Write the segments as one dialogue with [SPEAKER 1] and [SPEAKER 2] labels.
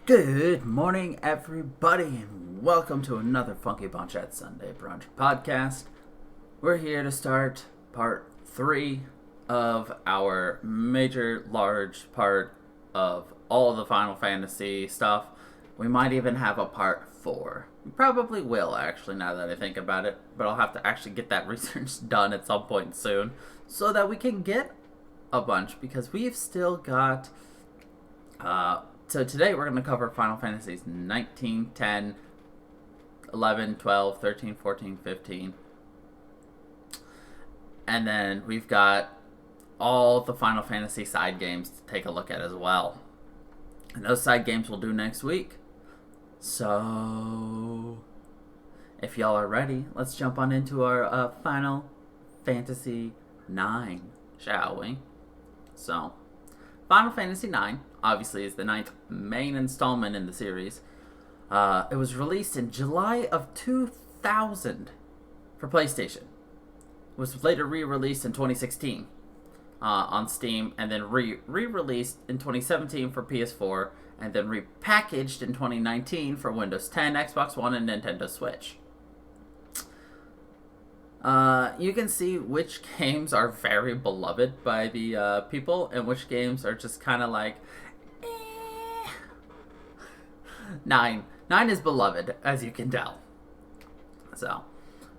[SPEAKER 1] Good morning, everybody, and welcome to another Funky Bunch at Sunday Brunch Podcast. We're here to start part 3 of our major, large part of all of the Final Fantasy stuff. We might even have a part 4. We probably will, actually, now that I think about it, but I'll have to actually get that research done at some point soon so that we can get a bunch, because we've still got... So today we're going to cover Final Fantasies 19, 10, 11, 12, 13, 14, 15. And then we've got all the Final Fantasy side games to take a look at as well. And those side games we'll do next week. So, if y'all are ready, let's jump on into our Final Fantasy 9, shall we? So, Final Fantasy 9, obviously, is the 9th main installment in the series. It was released in July of 2000 for PlayStation. It was later re-released in 2016 on Steam, and then re-released in 2017 for PS4, and then repackaged in 2019 for Windows 10, Xbox One, and Nintendo Switch. You can see which games are very beloved by the people, and which games are just kind of like, eh. 9 is beloved, as you can tell. So,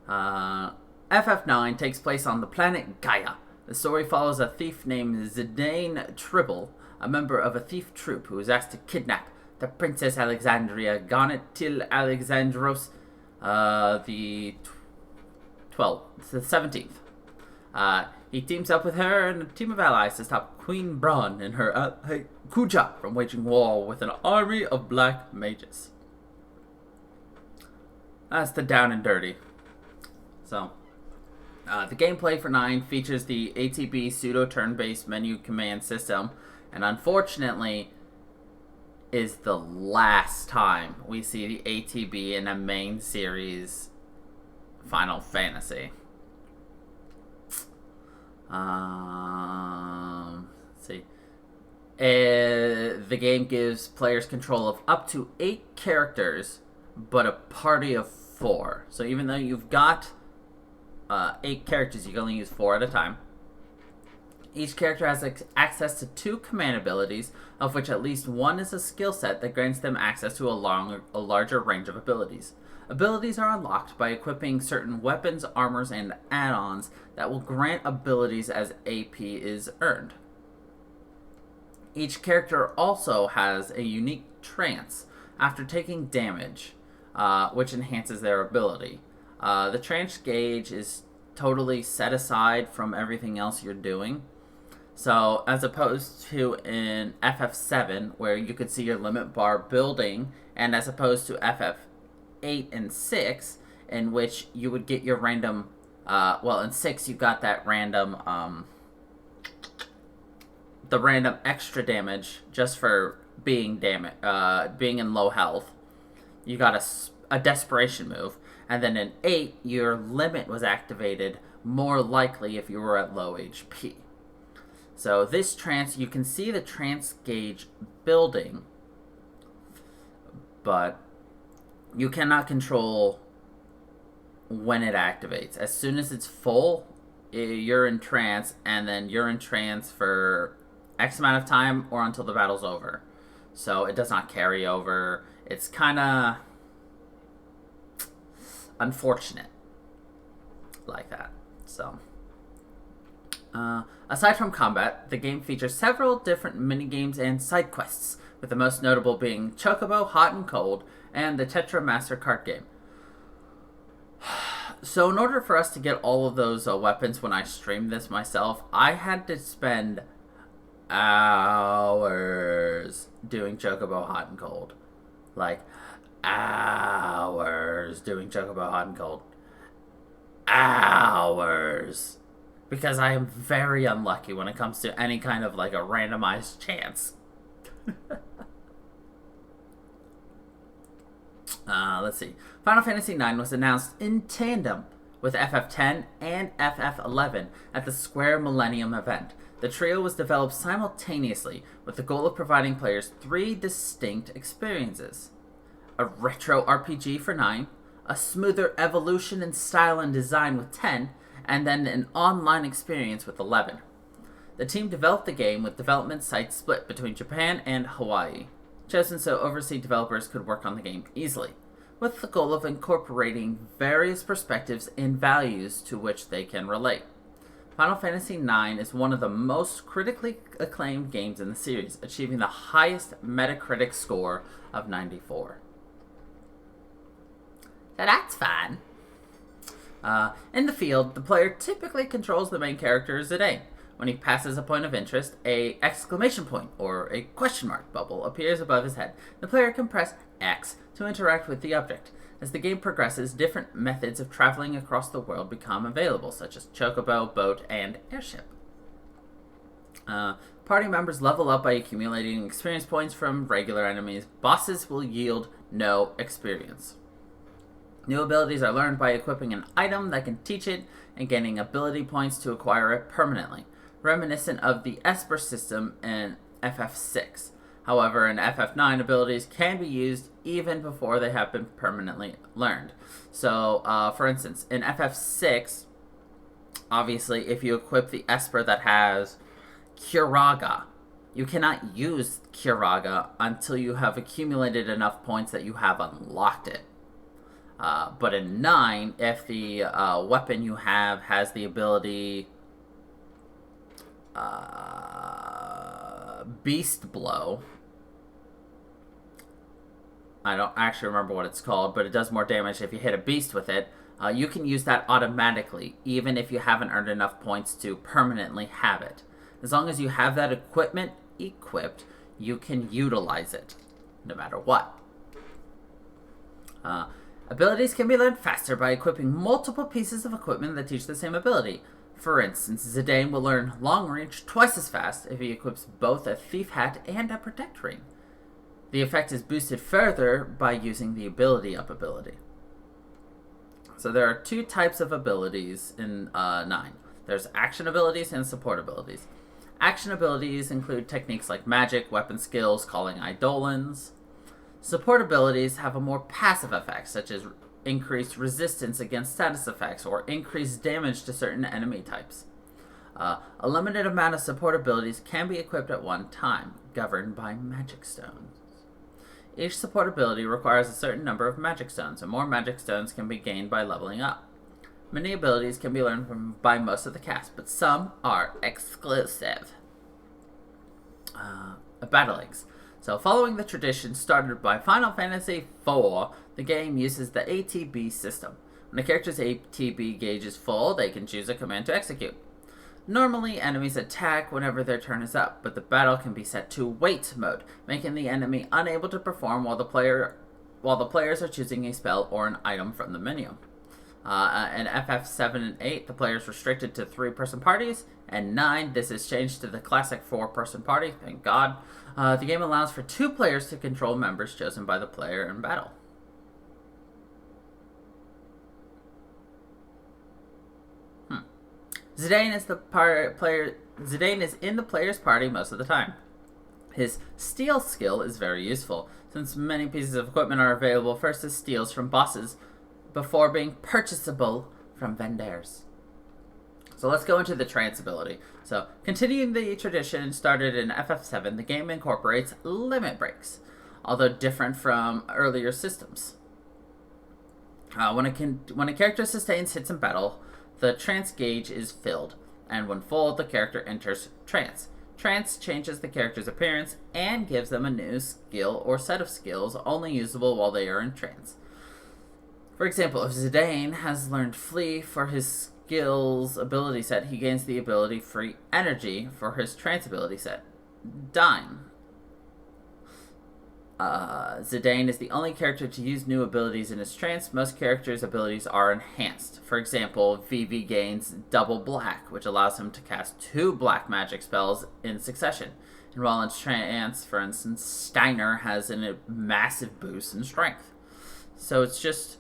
[SPEAKER 1] FF9 takes place on the planet Gaia. The story follows a thief named Zidane Tribble, a member of a thief troupe who is asked to kidnap the Princess Alexandria Gonetil Alexandros, the 17th. He teams up with her and a team of allies to stop Queen Braun and her Kuja from waging war with an army of black mages. That's the down and dirty. So, the gameplay for 9 features the ATB pseudo turn-based menu command system, and unfortunately is the last time we see the ATB in a main series Final Fantasy. Let's see. The game gives players control of up to 8 characters, but a party of 4. So even though you've got 8 characters, you can only use 4 at a time. Each character has access to 2 command abilities, of which at least one is a skill set that grants them access to a larger range of abilities. Abilities are unlocked by equipping certain weapons, armors, and add-ons that will grant abilities as AP is earned. Each character also has a unique trance after taking damage, which enhances their ability. The trance gauge is totally set aside from everything else you're doing. So, as opposed to in FF7, where you could see your limit bar building, and as opposed to FF8 and 6, in which you would get your random, in 6 you got that random, the random extra damage just for being in low health. You got a desperation move, and then in 8, your limit was activated more likely if you were at low HP. So this trance, you can see the trance gauge building, but you cannot control when it activates. As soon as it's full, you're in trance, and then you're in trance for X amount of time or until the battle's over. So it does not carry over. It's kind of unfortunate like that. So, aside from combat, the game features several different minigames and side quests, with the most notable being Chocobo Hot and Cold and the Tetra Master card game. So in order for us to get all of those weapons when I streamed this myself, I had to spend hours doing Chocobo Hot and Cold. Like, hours doing Chocobo Hot and Cold. Hours. Because I am very unlucky when it comes to any kind of like a randomized chance. Let's see. Final Fantasy IX was announced in tandem with FF10 and FF11 at the Square Millennium event. The trio was developed simultaneously with the goal of providing players 3 distinct experiences. A retro RPG for 9, a smoother evolution in style and design with 10, and then an online experience with 11. The team developed the game with development sites split between Japan and Hawaii, chosen so overseas developers could work on the game easily, with the goal of incorporating various perspectives and values to which they can relate. Final Fantasy IX is one of the most critically acclaimed games in the series, achieving the highest Metacritic score of 94. So that's fun. In the field, the player typically controls the main character Zidane. When he passes a point of interest, a exclamation point or a question mark bubble appears above his head. The player can press X to interact with the object. As the game progresses, different methods of traveling across the world become available, such as chocobo, boat, and airship. Party members level up by accumulating experience points from regular enemies. Bosses will yield no experience. New abilities are learned by equipping an item that can teach it and gaining ability points to acquire it permanently, reminiscent of the Esper system in FF6. However, in FF9, abilities can be used even before they have been permanently learned. So, for instance, in FF6, obviously, if you equip the Esper that has Curaga, you cannot use Curaga until you have accumulated enough points that you have unlocked it. But in 9, if the weapon you have has the ability Beast Blow, I don't actually remember what it's called, but it does more damage if you hit a beast with it. You can use that automatically, even if you haven't earned enough points to permanently have it. As long as you have that equipment equipped, you can utilize it, no matter what. Abilities can be learned faster by equipping multiple pieces of equipment that teach the same ability. For instance, Zidane will learn Long Reach twice as fast if he equips both a Thief Hat and a Protect Ring. The effect is boosted further by using the Ability Up ability. So there are 2 types of abilities in 9. There's action abilities and support abilities. Action abilities include techniques like magic, weapon skills, calling Eidolons. Support abilities have a more passive effect, such as increased resistance against status effects or increased damage to certain enemy types. A limited amount of support abilities can be equipped at one time, governed by magic stones. Each support ability requires a certain number of magic stones, and more magic stones can be gained by leveling up. Many abilities can be learned by most of the cast, but some are exclusive. Battle Eggs. So, following the tradition started by Final Fantasy IV, the game uses the ATB system. When a character's ATB gauge is full, they can choose a command to execute. Normally, enemies attack whenever their turn is up, but the battle can be set to wait mode, making the enemy unable to perform while the players are choosing a spell or an item from the menu. In FF7 and 8, the players restricted to 3-person parties, and 9, this is changed to the classic 4-person party, thank God. The game allows for 2 players to control members chosen by the player in battle. Zidane is in the player's party most of the time. His steal skill is very useful, since many pieces of equipment are available first as steals from bosses before being purchasable from vendors. So let's go into the trance ability. So, continuing the tradition started in FF7, the game incorporates limit breaks, although different from earlier systems. When a character sustains hits in battle, the trance gauge is filled, and when full, the character enters trance. Trance changes the character's appearance and gives them a new skill or set of skills only usable while they are in trance. For example, if Zidane has learned Flee for his skills ability set, he gains the ability Free Energy for his trance ability set, Dime. Zidane is the only character to use new abilities in his trance. Most characters' abilities are enhanced. For example, Vivi gains Double Black, which allows him to cast 2 black magic spells in succession. And while in trance, for instance, Steiner has a massive boost in strength. So it's just,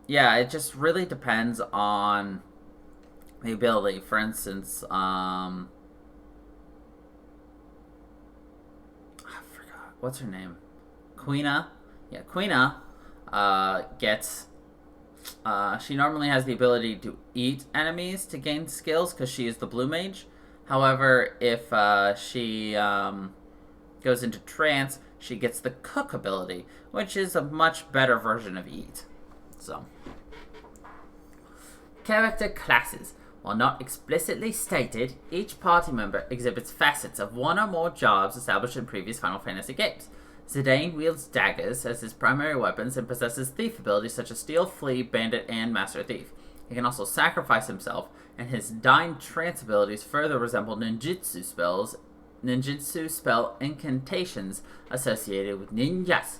[SPEAKER 1] it just really depends on the ability. For instance, I forgot. What's her name? Quina. Yeah, Quina gets... she normally has the ability to eat enemies to gain skills because she is the blue mage. However, if she goes into trance, she gets the cook ability, which is a much better version of eat. So, character classes. While not explicitly stated, each party member exhibits facets of one or more jobs established in previous Final Fantasy games. Zidane wields daggers as his primary weapons and possesses thief abilities such as Steal, Flee, Bandit, and Master Thief. He can also sacrifice himself, and his Dying Trance abilities further resemble ninjutsu spell incantations associated with ninjas.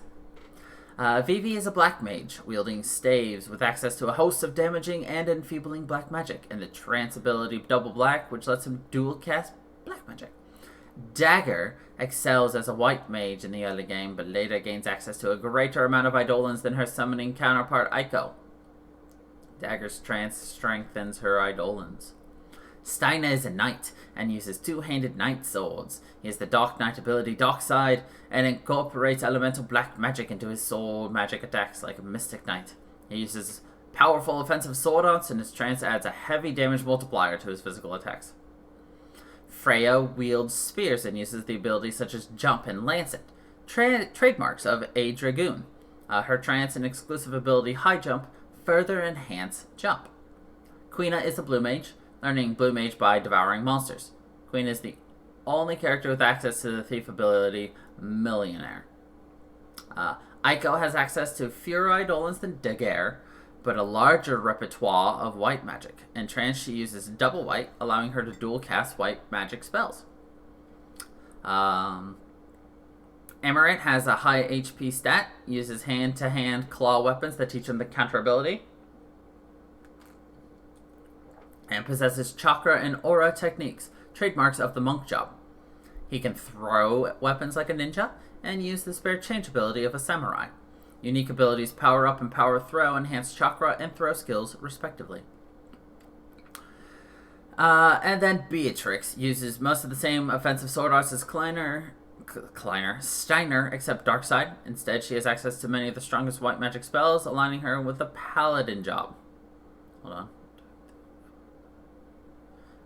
[SPEAKER 1] Vivi is a black mage, wielding staves with access to a host of damaging and enfeebling black magic, and the trance ability Double Black, which lets him dual cast black magic. Dagger excels as a white mage in the early game, but later gains access to a greater amount of Eidolons than her summoning counterpart Aiko. Dagger's trance strengthens her Eidolons. Steiner is a knight and uses two-handed knight swords. He has the Dark Knight ability Darkside and incorporates elemental black magic into his sword magic attacks like a Mystic Knight. He uses powerful offensive sword arts, and his trance adds a heavy damage multiplier to his physical attacks. Freya wields spears and uses the abilities such as Jump and Lancet, trademarks of a Dragoon. Her trance and exclusive ability High Jump further enhance Jump. Quina is a blue mage, learning Blue Mage by devouring monsters. Queen is the only character with access to the thief ability Millionaire. Aiko has access to fewer Eidolons than Dagger, but a larger repertoire of white magic. In trance, she uses double white, allowing her to dual cast white magic spells. Amaret has a high HP stat, uses hand-to-hand claw weapons that teach him the counter ability, and possesses chakra and aura techniques, trademarks of the monk job. He can throw weapons like a ninja and use the spare change ability of a samurai. Unique abilities Power Up and Power Throw enhance chakra and throw skills, respectively. And then Beatrix uses most of the same offensive sword arts as Steiner, except Darkside. Instead, she has access to many of the strongest white magic spells, aligning her with the paladin job. Hold on.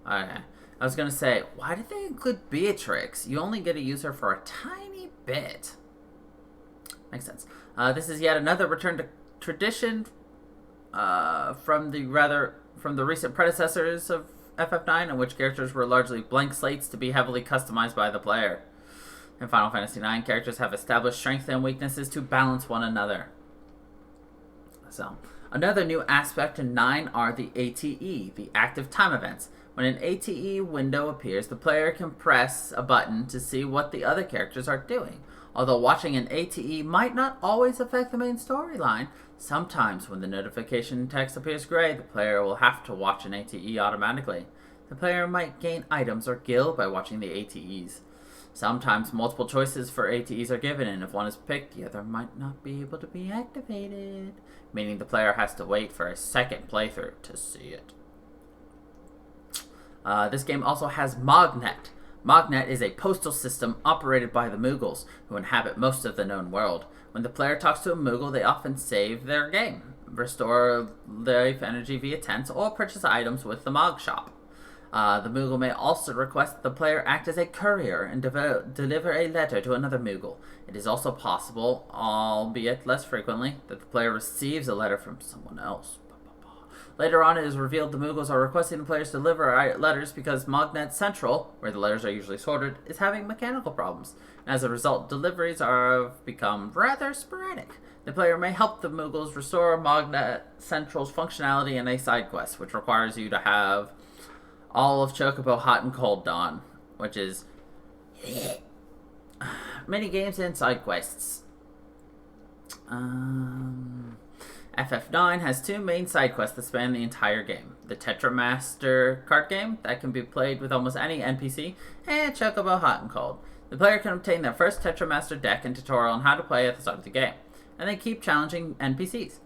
[SPEAKER 1] Okay. I was going to say, why did they include Beatrix? You only get to use her for a tiny bit. Makes sense. This is yet another return to tradition from the recent predecessors of FF9, in which characters were largely blank slates to be heavily customized by the player. In Final Fantasy IX, characters have established strengths and weaknesses to balance one another. So, another new aspect in 9 are the ATE, the active time events. When an ATE window appears, the player can press a button to see what the other characters are doing. Although watching an ATE might not always affect the main storyline, sometimes when the notification text appears gray, the player will have to watch an ATE automatically. The player might gain items or gil by watching the ATEs. Sometimes multiple choices for ATEs are given, and if one is picked, the other might not be able to be activated, meaning the player has to wait for a second playthrough to see it. This game also has Mognet. Mognet is a postal system operated by the Mughals, who inhabit most of the known world. When the player talks to a Mughal, they often save their game, restore life energy via tents, or purchase items with the Mog shop. The Mughal may also request that the player act as a courier and deliver a letter to another Mughal. It is also possible, albeit less frequently, that the player receives a letter from someone else. Later on, it is revealed the Mughals are requesting the players deliver letters because Mognet Central, where the letters are usually sorted, is having mechanical problems. As a result, deliveries have become rather sporadic. The player may help the Mughals restore Mognet Central's functionality in a side quest, which requires you to have all of Chocobo Hot and Cold done, which is mini games and side quests. FF9 has 2 main side quests that span the entire game. The Tetramaster card game, that can be played with almost any NPC, and Chocobo Hot and Cold. The player can obtain their first Tetramaster deck and tutorial on how to play at the start of the game, and they keep challenging NPCs.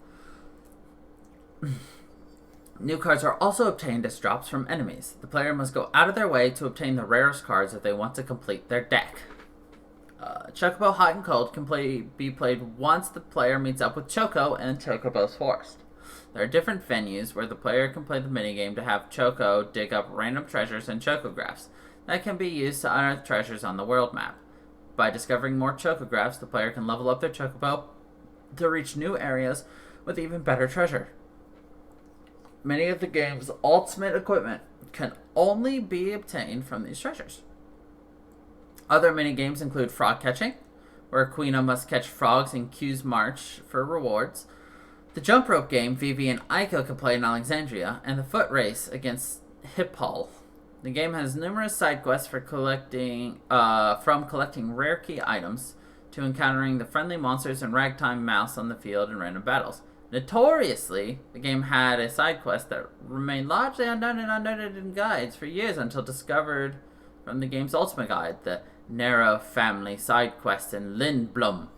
[SPEAKER 1] New cards are also obtained as drops from enemies. The player must go out of their way to obtain the rarest cards if they want to complete their deck. Chocobo Hot and Cold can be played once the player meets up with Choco in Chocobo's Forest. There are different venues where the player can play the minigame to have Choco dig up random treasures and chocographs that can be used to unearth treasures on the world map. By discovering more chocographs, the player can level up their Chocobo to reach new areas with even better treasure. Many of the game's ultimate equipment can only be obtained from these treasures. Other minigames include frog catching, where Quina must catch frogs in Q's March for rewards, the jump rope game Vivi and Aiko can play in Alexandria, and the foot race against Hippol. The game has numerous side quests from collecting rare key items to encountering the friendly monsters and ragtime mouse on the field in random battles. Notoriously, the game had a side quest that remained largely unknown and unnoted in guides for years until discovered from the game's ultimate guide, the Narrow Family side quest in Lindblom.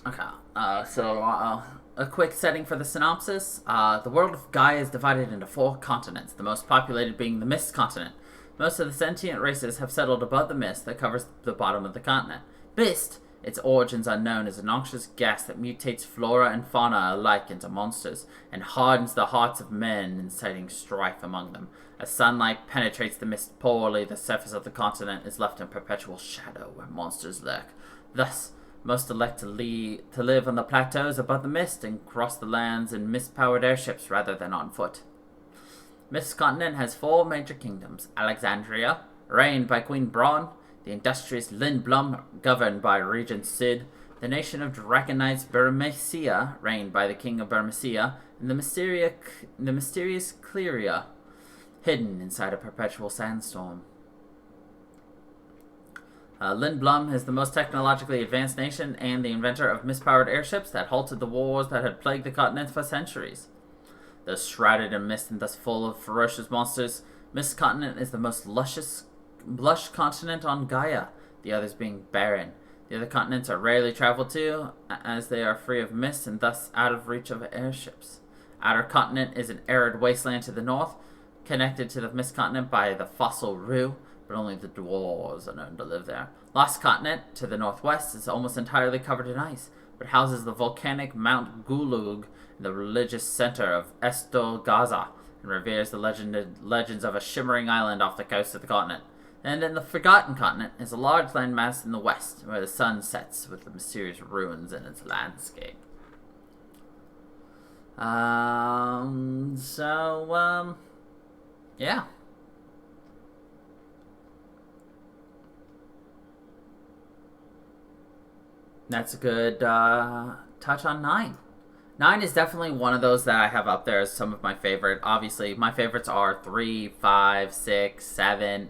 [SPEAKER 1] Okay, so a quick setting for the synopsis. The world of Gaia is divided into 4 continents, the most populated being the Mist continent. Most of the sentient races have settled above the mist that covers the bottom of the continent. Mist, its origins unknown, is a noxious gas that mutates flora and fauna alike into monsters and hardens the hearts of men, inciting strife among them. As sunlight penetrates the mist poorly, the surface of the continent is left in perpetual shadow where monsters lurk. Thus, most elect to live on the plateaus above the mist and cross the lands in mist-powered airships rather than on foot. Mist Continent has 4 major kingdoms: Alexandria, reigned by Queen Braun; the industrious Lindblom, governed by Regent Sid; the nation of Dragon Knights Bermesia, reigned by the King of Bermesia; and the mysterious Cleria, hidden inside a perpetual sandstorm. Lindblom is the most technologically advanced nation and the inventor of mist-powered airships that halted the wars that had plagued the continent for centuries. Though shrouded in mist and thus full of ferocious monsters, Mist Continent is the most lush continent on Gaia, the others being barren. The other continents are rarely traveled to, as they are free of mist and thus out of reach of airships. Outer Continent is an arid wasteland to the north, connected to the Mist Continent by the fossil Rue, but only the dwarves are known to live there. Lost Continent, to the northwest, is almost entirely covered in ice, but houses the volcanic Mount Gulug, the religious center of Estel Gaza, and reveres the legends of a shimmering island off the coast of the continent. And in the Forgotten Continent is a large landmass in the west, where the sun sets with the mysterious ruins in its landscape. Yeah. That's a good touch on 9. 9 is definitely one of those that I have up there as some of my favorite. Obviously, my favorites are 3, 5, 6, 7,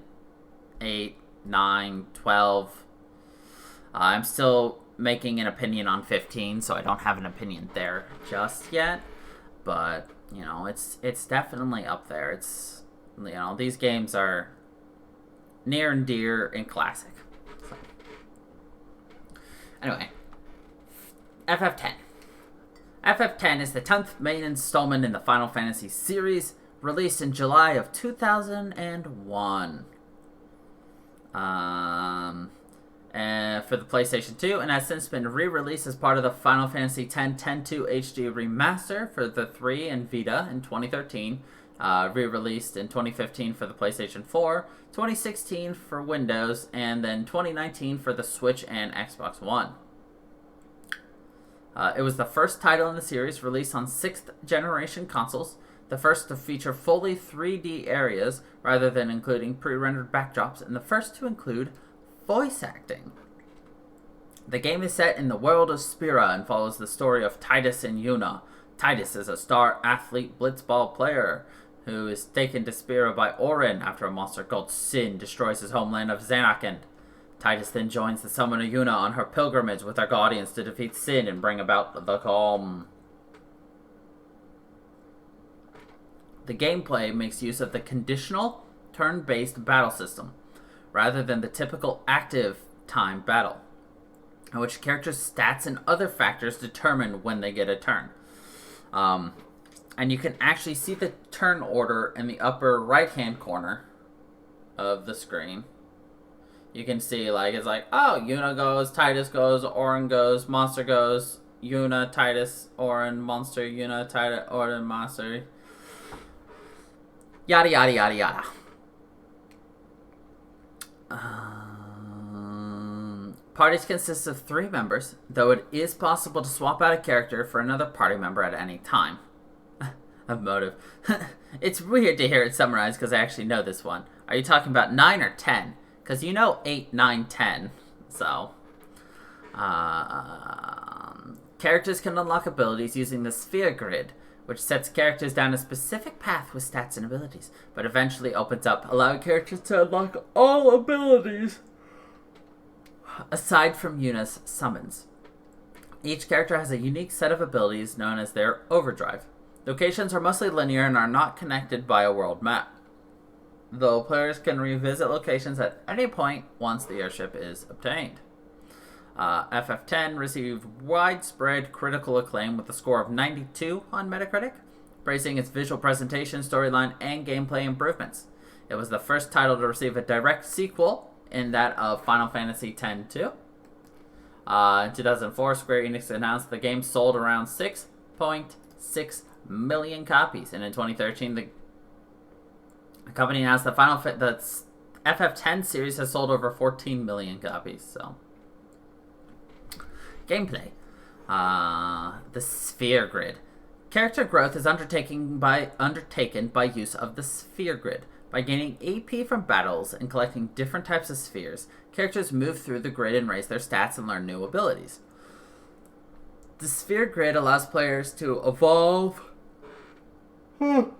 [SPEAKER 1] 8, 9, 12. I'm still making an opinion on 15, so I don't have an opinion there just yet. But, it's definitely up there. It's, these games are near and dear and classic. So. Anyway, FF10. FF10 is the 10th main installment in the Final Fantasy series, released in July of 2001. For the PlayStation 2, and has since been re-released as part of the Final Fantasy X 10-2 HD remaster for the 3 and Vita in 2013, re-released in 2015 for the PlayStation 4, 2016 for Windows, and then 2019 for the Switch and Xbox One. It was the first title in the series released on 6th generation consoles, the first to feature fully 3D areas rather than including pre-rendered backdrops, and the first to include voice acting. The game is set in the world of Spira and follows the story of Tidus and Yuna. Tidus is a star athlete blitzball player who is taken to Spira by Orin after a monster called Sin destroys his homeland of Xanarkand. Tidus then joins the summoner Yuna on her pilgrimage with her guardians to defeat Sin and bring about the calm. The gameplay makes use of the conditional, turn-based battle system, rather than the typical active time battle. in which characters' stats and other factors determine when they get a turn. And you can actually see the turn order in the upper right-hand corner of the screen. You can see, like, it's like, oh, Yuna goes, Titus goes, Auron goes, Monster goes, Yuna, Titus, Auron, Monster, Yuna, Titus, Auron, Monster. Yada, yada, yada, yada. Parties consist of 3 members, though it is possible to swap out a character for another party member at any time. Of motive. It's weird to hear it summarized because I actually know this one. Are you talking about 9 or 10? Because you know 8, 9, 10. So, characters can unlock abilities using the sphere grid, which sets characters down a specific path with stats and abilities, but eventually opens up, allowing characters to unlock all abilities, aside from Yuna's summons. Each character has a unique set of abilities known as their overdrive. Locations are mostly linear and are not connected by a world map, though players can revisit locations at any point once the airship is obtained. FF10 received widespread critical acclaim with a score of 92 on Metacritic, praising its visual presentation, storyline, and gameplay improvements. It was the first title to receive a direct sequel in that of Final Fantasy X-2. In 2004, Square Enix announced the game sold around 6.6 million copies, and in 2013, the company announced the FF10 series has sold over 14 million copies. So, gameplay. The sphere grid. Character growth is undertaken by use of the sphere grid. By gaining AP from battles and collecting different types of spheres, characters move through the grid and raise their stats and learn new abilities. The sphere grid allows players to evolve and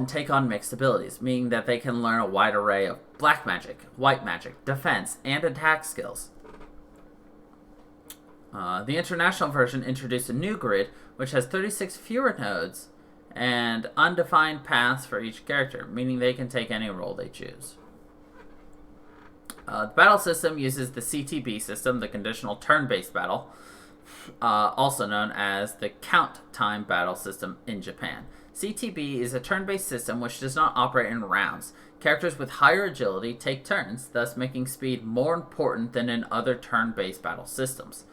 [SPEAKER 1] take on mixed abilities, meaning that they can learn a wide array of black magic, white magic, defense, and attack skills. The international version introduced a new grid, which has 36 fewer nodes and undefined paths for each character, meaning they can take any role they choose. The battle system uses the CTB system, the conditional turn-based battle, also known as the count time battle system in Japan. CTB is a turn-based system which does not operate in rounds. Characters with higher agility take turns, thus making speed more important than in other turn-based battle systems.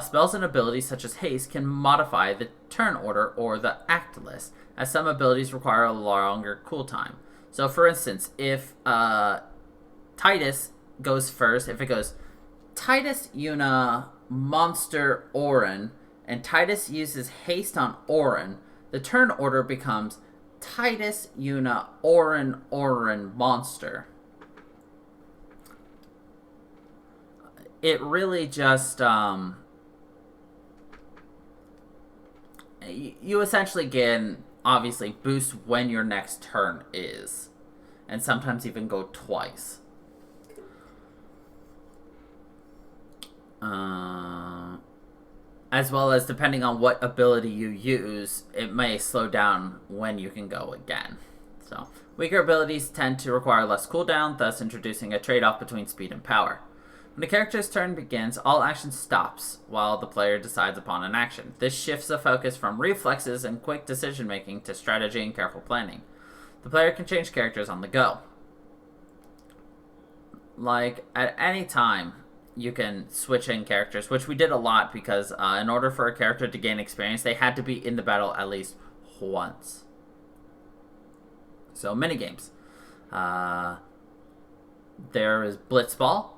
[SPEAKER 1] Spells and abilities such as haste can modify the turn order or the act list, as some abilities require a longer cooltime. So, for instance, if Titus goes first, if it goes Titus, Yuna, Monster, Auron, and Titus uses haste on Auron, the turn order becomes Titus, Yuna, Auron, Auron, Monster. It really just, you essentially get, obviously, boost when your next turn is. And sometimes even go twice. As well as, depending on what ability you use, it may slow down when you can go again. So, weaker abilities tend to require less cooldown, thus introducing a trade-off between speed and power. When the character's turn begins, all action stops while the player decides upon an action. This shifts the focus from reflexes and quick decision-making to strategy and careful planning. The player can change characters on the go. Like, at any time, you can switch in characters, which we did a lot because in order for a character to gain experience, they had to be in the battle at least once. So, minigames. There is Blitzball.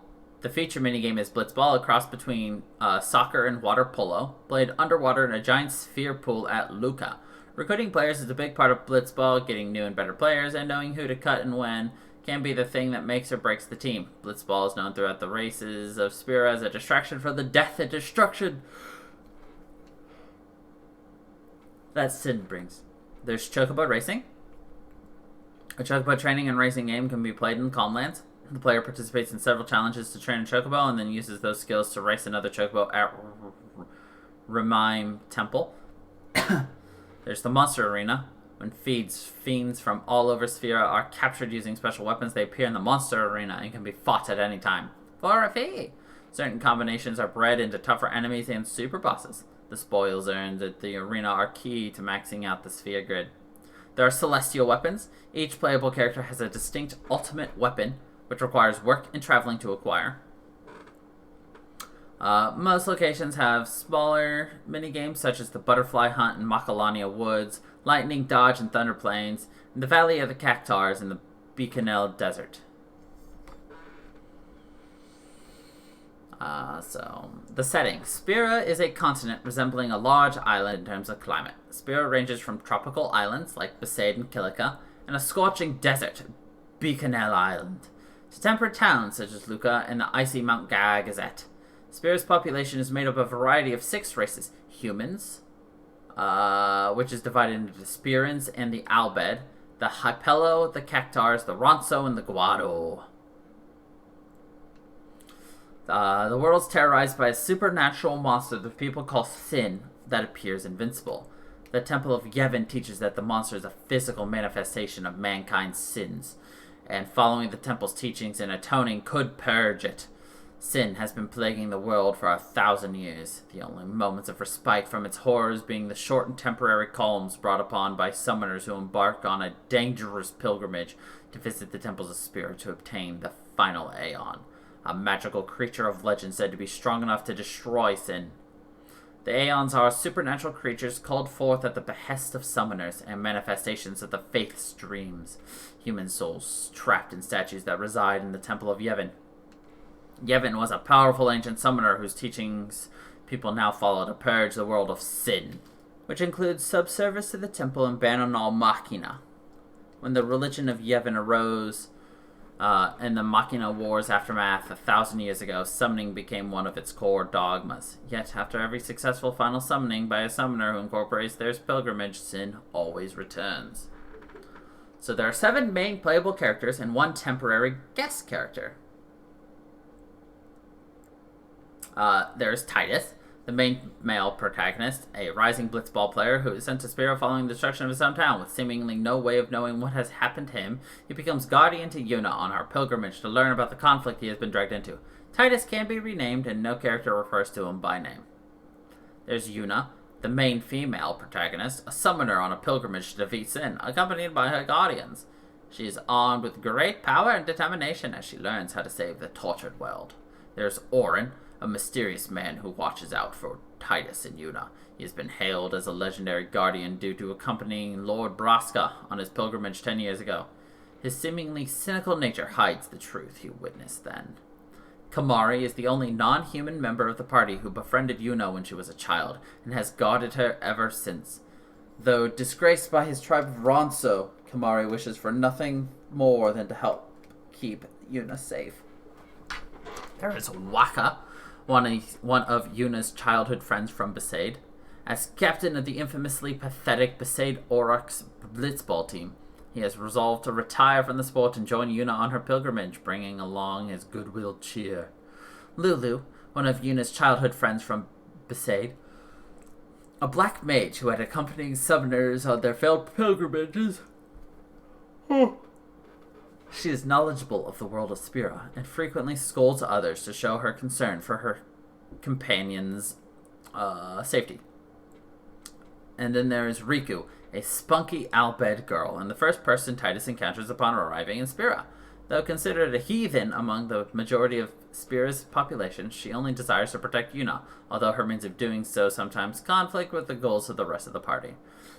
[SPEAKER 1] The feature minigame is Blitzball, a cross between soccer and water polo, played underwater in a giant sphere pool at Luca. Recruiting players is a big part of Blitzball. Getting new and better players and knowing who to cut and when can be the thing that makes or breaks the team. Blitzball is known throughout the races of Spira as a distraction for the death and destruction that sin brings. There's Chocobo Racing. A Chocobo training and racing game can be played in Calmlands. The player participates in several challenges to train a Chocobo and then uses those skills to race another Chocobo at Remaim Temple. There's the Monster Arena. When fiends from all over Sphera are captured using special weapons, they appear in the Monster Arena and can be fought at any time. for a fee. Certain combinations are bred into tougher enemies and super bosses. The spoils earned at the arena are key to maxing out the sphere grid. There are celestial weapons. Each playable character has a distinct ultimate weapon, which requires work and traveling to acquire. Most locations have smaller minigames such as the Butterfly Hunt in Macalania Woods, Lightning Dodge and Thunder Plains, and the Valley of the Cactars in the Bikanel Desert. So, the setting. Spira is a continent resembling a large island in terms of climate. Spira ranges from tropical islands like Besaid and Kilika, and a scorching desert, Bikanel Island, to temperate towns such as Luca and the icy Mount Gagazet. Spira's population is made up of a variety of 6 races. Humans, which is divided into the Spirans and the Albed, the Hypello, the Cactars, the Ronso, and the Guado. The world's terrorized by a supernatural monster that people call Sin that appears invincible. The Temple of Yevon teaches that the monster is a physical manifestation of mankind's sins, and following the temple's teachings and atoning could purge it. Sin has been plaguing the world for 1,000 years, the only moments of respite from its horrors being the short and temporary calms brought upon by summoners who embark on a dangerous pilgrimage to visit the temples of spirit to obtain the final Aeon, a magical creature of legend said to be strong enough to destroy Sin. The Aeons are supernatural creatures called forth at the behest of summoners and manifestations of the faith's dreams, human souls trapped in statues that reside in the Temple of Yevon. Yevon was a powerful ancient summoner whose teachings people now follow to purge the world of sin, which includes subservice to the temple and ban on all machina. When the religion of Yevon arose, in the Machina War's aftermath 1,000 years ago, summoning became one of its core dogmas. Yet, after every successful final summoning by a summoner who incorporates their pilgrimage, sin always returns. So there are 7 main playable characters and 1 temporary guest character. There's Titus, the main male protagonist, a rising Blitzball player who is sent to Spira following the destruction of his hometown. With seemingly no way of knowing what has happened to him, he becomes guardian to Yuna on her pilgrimage to learn about the conflict he has been dragged into. Titus can be renamed, and no character refers to him by name. There's Yuna, the main female protagonist, a summoner on a pilgrimage to defeat Sin, accompanied by her guardians. She is armed with great power and determination as she learns how to save the tortured world. There's Orin, a mysterious man who watches out for Titus and Yuna. He has been hailed as a legendary guardian due to accompanying Lord Braska on his pilgrimage 10 years ago. His seemingly cynical nature hides the truth he witnessed then. Kamari is the only non-human member of the party who befriended Yuna when she was a child, and has guarded her ever since. Though disgraced by his tribe of Ronso, Kamari wishes for nothing more than to help keep Yuna safe. There is Waka, one of Yuna's childhood friends from Besaid. As captain of the infamously pathetic Besaid Aurochs Blitzball team, he has resolved to retire from the sport and join Yuna on her pilgrimage, bringing along his goodwill cheer. Lulu, one of Yuna's childhood friends from Besaid, a black mage who had accompanied summoners on their failed pilgrimages. She is knowledgeable of the world of Spira, and frequently scolds others to show her concern for her companions' safety. And then there is Riku, a spunky Albed girl, and the first person Titus encounters upon arriving in Spira. Though considered a heathen among the majority of Spira's population, she only desires to protect Yuna, although her means of doing so sometimes conflict with the goals of the rest of the party.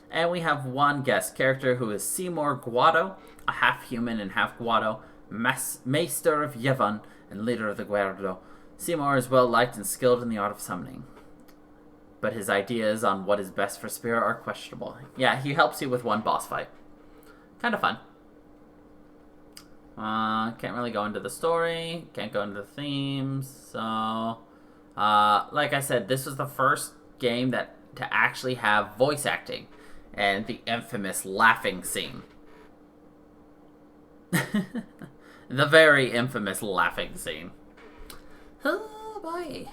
[SPEAKER 1] And we have one guest character who is Seymour Guado, a half-human and half-Guado, Maester of Yevon and leader of the Guardo. Seymour is well-liked and skilled in the art of summoning, but his ideas on what is best for Spira are questionable. Yeah, he helps you with one boss fight. Kind of fun. Can't really go into the story, can't go into the themes, so... like I said, this was the first game to actually have voice acting, and the infamous laughing scene. The very infamous laughing scene. Oh boy.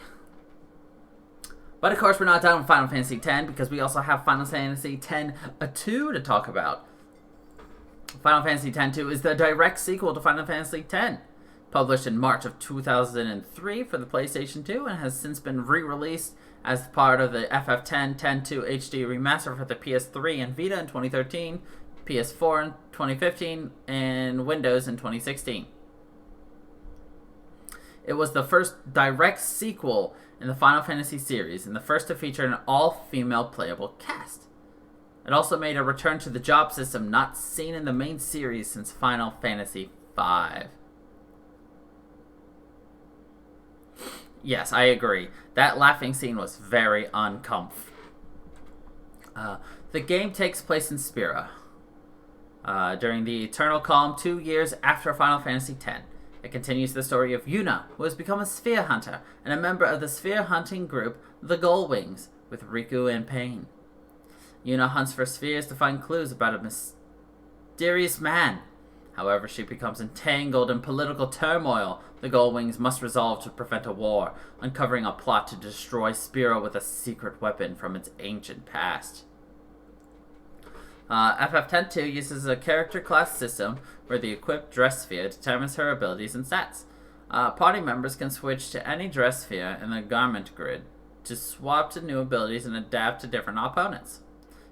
[SPEAKER 1] But of course we're not done with Final Fantasy X, because we also have Final Fantasy X-2 to talk about. Final Fantasy X-2 is the direct sequel to Final Fantasy X. Published in March of 2003 for the PlayStation 2 and has since been re-released as part of the FF10 10.2 HD remaster for the PS3 and Vita in 2013, PS4 in 2015, and Windows in 2016. It was the first direct sequel in the Final Fantasy series and the first to feature an all-female playable cast. It also made a return to the job system not seen in the main series since Final Fantasy V. Yes, I agree. That laughing scene was very uncomfortable. The game takes place in Spira during the Eternal Calm 2 years after Final Fantasy X. It continues the story of Yuna, who has become a sphere hunter and a member of the sphere hunting group, the Gullwings, with Riku and Pain. Yuna hunts for spheres to find clues about a mysterious man. However, she becomes entangled in political turmoil the Gullwings must resolve to prevent a war, uncovering a plot to destroy Spira with a secret weapon from its ancient past. FF10-2 uses a character class system where the equipped dress sphere determines her abilities and stats. Party members can switch to any dress sphere in the garment grid to swap to new abilities and adapt to different opponents.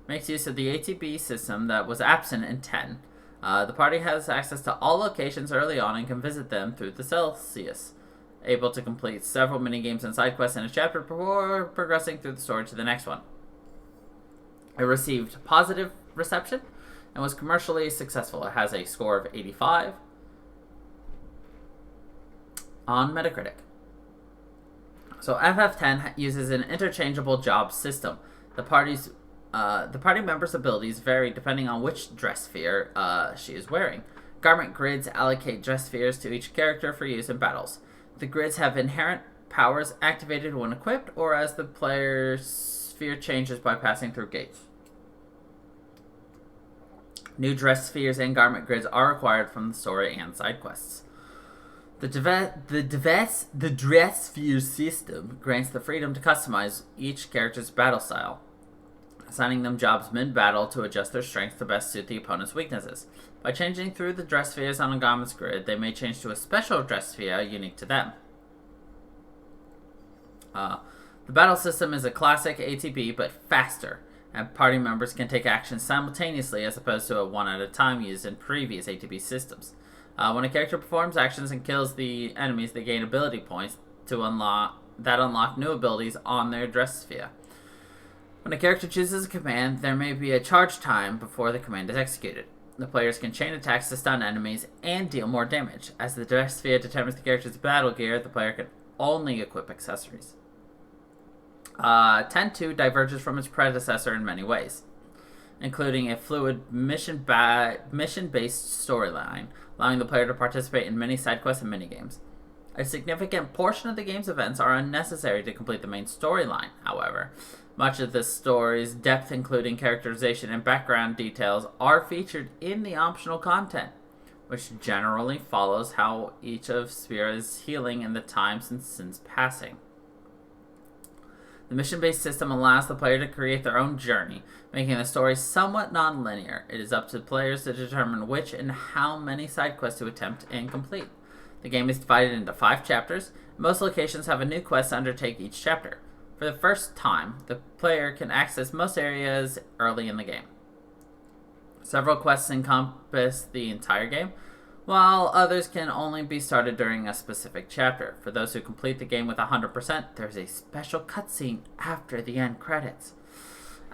[SPEAKER 1] Makes use of the ATB system that was absent in 10. The party has access to all locations early on and can visit them through the Celsius, able to complete several minigames and side quests in a chapter before progressing through the story to the next one. It received positive reception and was commercially successful. It has a score of 85 on Metacritic. So FF10 uses an interchangeable job system. The party members' abilities vary depending on which dress sphere she is wearing. Garment grids allocate dress spheres to each character for use in battles. The grids have inherent powers activated when equipped or as the player's sphere changes by passing through gates. New dress spheres and garment grids are required from the story and side quests. The dress sphere system grants the freedom to customize each character's battle style, assigning them jobs mid-battle to adjust their strength to best suit the opponent's weaknesses. By changing through the dress spheres on a garment's grid, they may change to a special dress sphere unique to them. The battle system is a classic ATB, but faster, and party members can take actions simultaneously as opposed to a one-at-a-time used in previous ATB systems. When a character performs actions and kills the enemies, they gain ability points to unlock new abilities on their dress sphere. When a character chooses a command, there may be a charge time before the command is executed. The players can chain attacks to stun enemies and deal more damage. As the dress sphere determines the character's battle gear, the player can only equip accessories. 10.2 diverges from its predecessor in many ways, including a fluid mission-based storyline, allowing the player to participate in many side quests and minigames. A significant portion of the game's events are unnecessary to complete the main storyline, however. Much of the story's depth, including characterization and background details, are featured in the optional content, which generally follows how each of Sphere is healing in the time since passing. The mission-based system allows the player to create their own journey, making the story somewhat non-linear. It is up to players to determine which and how many side quests to attempt and complete. The game is divided into 5 chapters. Most locations have a new quest to undertake each chapter. For the first time, the player can access most areas early in the game. Several quests encompass the entire game, while others can only be started during a specific chapter. For those who complete the game with 100%, there's a special cutscene after the end credits.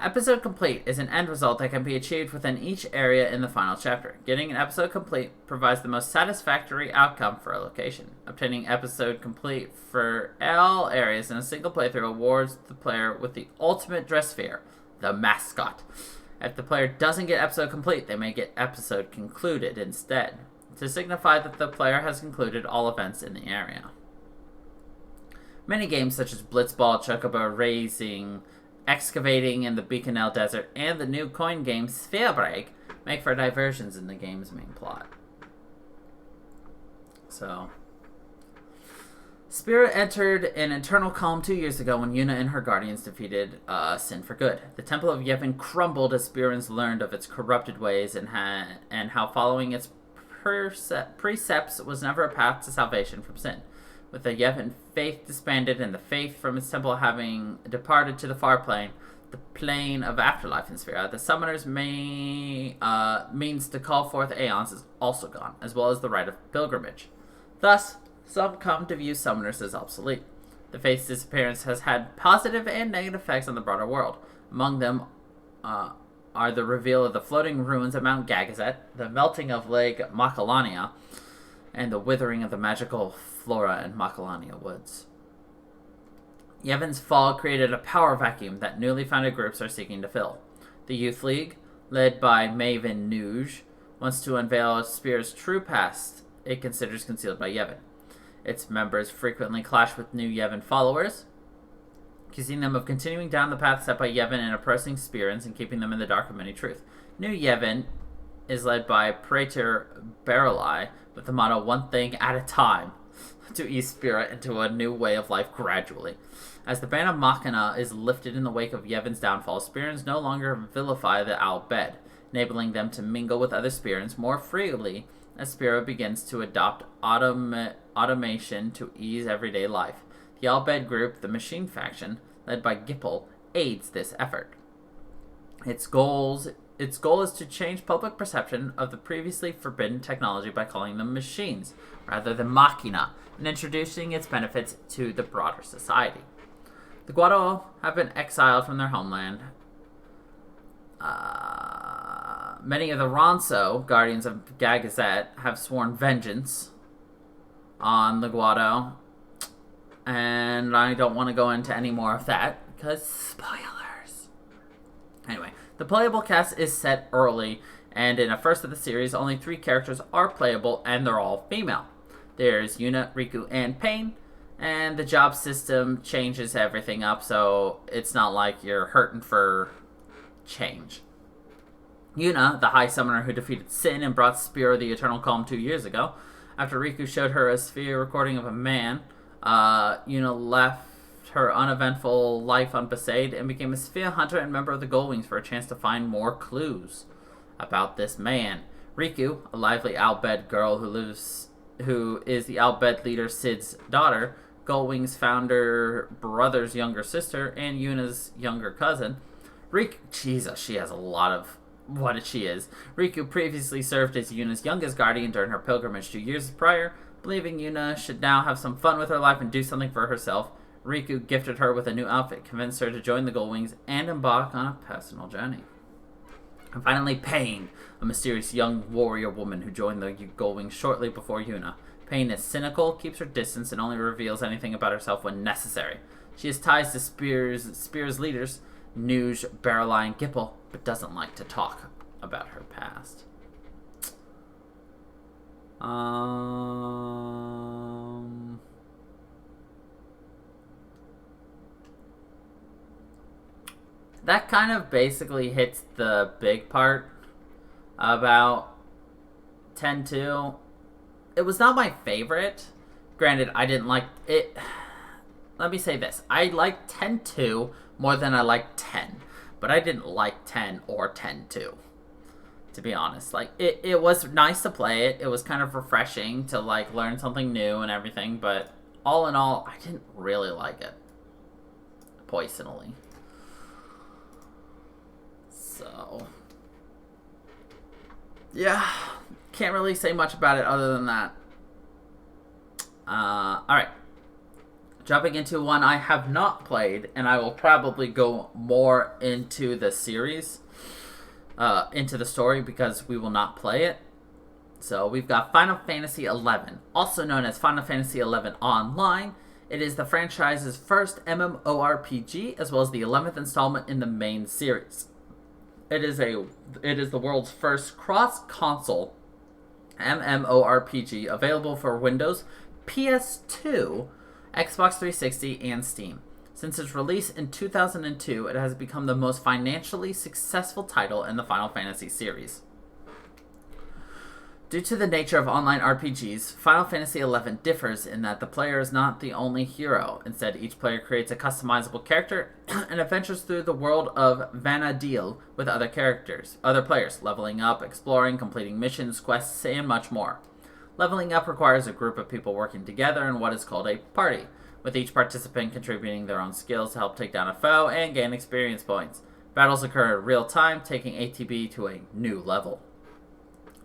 [SPEAKER 1] Episode complete is an end result that can be achieved within each area in the final chapter. Getting an episode complete provides the most satisfactory outcome for a location. Obtaining episode complete for all areas in a single playthrough awards the player with the ultimate dress sphere, the mascot. If the player doesn't get episode complete, they may get episode concluded instead, to signify that the player has concluded all events in the area. Many games such as Blitzball, Chocobo Racing, Excavating in the Beaconell Desert, and the new coin game Sphere Break make for diversions in the game's main plot. So, Spirit entered an eternal calm 2 years ago when Yuna and her guardians defeated Sin for good. The Temple of Yevon crumbled as Spirans learned of its corrupted ways and how following its precepts was never a path to salvation from sin. With the Yevon faith disbanded and the faith from its temple having departed to the far plane, the plane of afterlife in Sphera, the summoner's means to call forth Aeons is also gone, as well as the rite of pilgrimage. Thus, some come to view summoners as obsolete. The faith's disappearance has had positive and negative effects on the broader world. Among them are the reveal of the floating ruins at Mount Gagazet, the melting of Lake Macalania, and the withering of the magical flora in Macalania woods. Yevon's fall created a power vacuum that newly founded groups are seeking to fill. The Youth League, led by Maven Nuge, wants to unveil Spear's true past it considers concealed by Yevon. Its members frequently clash with new Yevon followers, accusing them of continuing down the path set by Yevon and oppressing Spearans and keeping them in the dark of many truth. New Yevon is led by Praetor Barrelai with the motto, one thing at a time, to ease Spirit into a new way of life gradually. As the ban of Machina is lifted in the wake of Yevon's downfall, Spearans no longer vilify the Al Bhed, enabling them to mingle with other Spearans more freely as Spira begins to adopt automation to ease everyday life. The Al Bhed group, the Machine Faction, led by Gipple, aids this effort. Its goal is to change public perception of the previously forbidden technology by calling them machines rather than machina and introducing its benefits to the broader society. The Guado have been exiled from their homeland. Many of the Ronso, guardians of Gagazet, have sworn vengeance on the Guado, and I don't want to go into any more of that because spoilers. Anyway, the playable cast is set early, and in a first of the series, only 3 characters are playable, and they're all female. There's Yuna, Riku, and Pain, and the job system changes everything up, so it's not like you're hurting for change. Yuna, the High Summoner who defeated Sin and brought Spira the Eternal Calm 2 years ago, after Riku showed her a sphere recording of a man, Yuna left her uneventful life on Besaid and became a sphere hunter and member of the Goldwings for a chance to find more clues about this man. Riku, a lively Al Bhed girl who is the Al Bhed leader Sid's daughter, Goldwings founder brother's younger sister, and Yuna's younger cousin. Jesus, she has a lot of what she is. Riku previously served as Yuna's youngest guardian during her pilgrimage 2 years prior. Believing Yuna should now have some fun with her life and do something for herself, Riku gifted her with a new outfit, convinced her to join the Goldwings, and embark on a personal journey. And finally, Pain, a mysterious young warrior woman who joined the Goldwings shortly before Yuna. Pain is cynical, keeps her distance, and only reveals anything about herself when necessary. She has ties to Spear's leaders, Nuge, Barrelai, and Gipple, but doesn't like to talk about her past. That kind of basically hits the big part about 10-2. It was not my favorite. Granted, I didn't like it. Let me say this. I liked 10-2 more than I liked 10. But I didn't like 10 or 10-2. To be honest. Like, it was nice to play it. It was kind of refreshing to, like, learn something new and everything. But all in all, I didn't really like it. Personally. So, yeah, can't really say much about it other than that. Alright. Jumping into one I have not played, and I will probably go more into the series, into the story, because we will not play it. So we've got Final Fantasy XI, also known as Final Fantasy XI Online. It is the franchise's first MMORPG, as well as the 11th installment in the main series. It is the world's first cross-console MMORPG available for Windows, PS2, Xbox 360, and Steam. Since its release in 2002, it has become the most financially successful title in the Final Fantasy series. Due to the nature of online RPGs, Final Fantasy XI differs in that the player is not the only hero. Instead, each player creates a customizable character and adventures through the world of Vana'diel with other players, leveling up, exploring, completing missions, quests, and much more. Leveling up requires a group of people working together in what is called a party, with each participant contributing their own skills to help take down a foe and gain experience points. Battles occur in real time, taking ATB to a new level,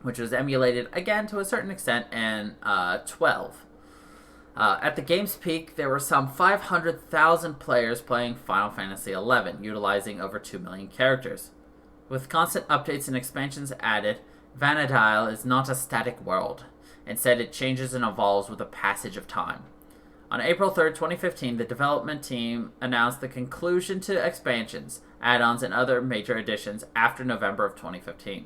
[SPEAKER 1] which was emulated again to a certain extent in 12. At the game's peak, there were some 500,000 players playing Final Fantasy XI, utilizing over 2 million characters. With constant updates and expansions added, Vana'diel is not a static world. Instead, it changes and evolves with the passage of time. On April 3rd, 2015, the development team announced the conclusion to expansions, add-ons, and other major additions after November of 2015.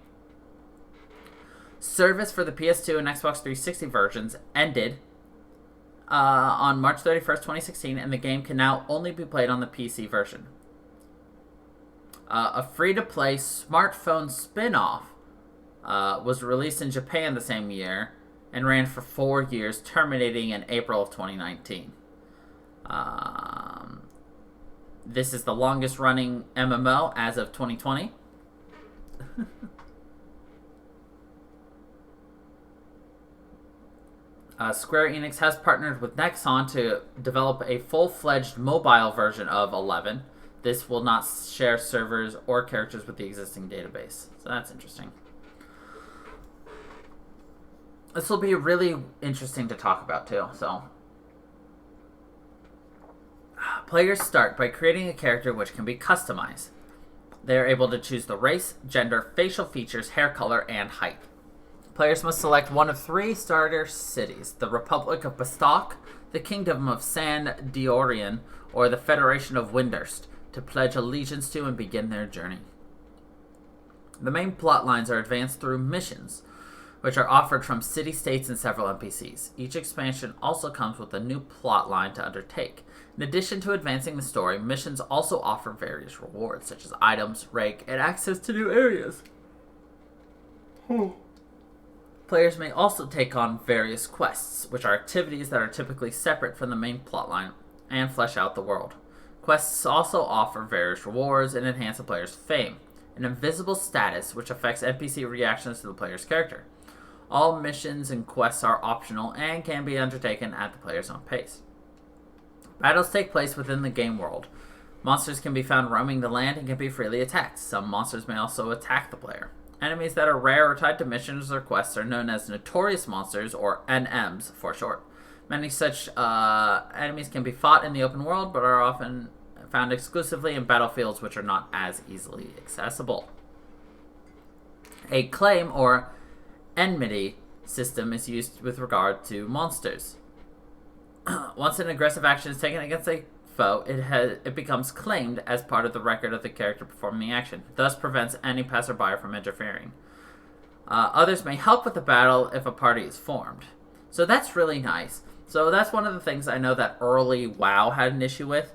[SPEAKER 1] Service for the PS2 and Xbox 360 versions ended on March 31st, 2016, and the game can now only be played on the PC version. A free-to-play smartphone spin-off was released in Japan the same year and ran for 4 years, terminating in April of 2019. This is the longest-running MMO as of 2020. Square Enix has partnered with Nexon to develop a full-fledged mobile version of 11. This will not share servers or characters with the existing database. So that's interesting. This will be really interesting to talk about, too. So, players start by creating a character which can be customized. They are able to choose the race, gender, facial features, hair color, and height. Players must select one of 3 starter cities: the Republic of Bastok, the Kingdom of San Diorian, or the Federation of Windurst, to pledge allegiance to and begin their journey. The main plot lines are advanced through missions, which are offered from city-states and several NPCs. Each expansion also comes with a new plot line to undertake. In addition to advancing the story, missions also offer various rewards, such as items, rank, and access to new areas. Players may also take on various quests, which are activities that are typically separate from the main plotline, and flesh out the world. Quests also offer various rewards and enhance a player's fame. An invisible status, which affects NPC reactions to the player's character. All missions and quests are optional and can be undertaken at the player's own pace. Battles take place within the game world. Monsters can be found roaming the land and can be freely attacked. Some monsters may also attack the player. Enemies that are rare or tied to missions or quests are known as Notorious Monsters, or NMs for short. Many such enemies can be fought in the open world, but are often found exclusively in battlefields which are not as easily accessible. A claim or enmity system is used with regard to monsters. Once an aggressive action is taken against a foe, it becomes claimed as part of the record of the character performing the action, thus prevents any passerby from interfering. Others may help with the battle if a party is formed. So that's really nice. So that's one of the things I know that early WoW had an issue with.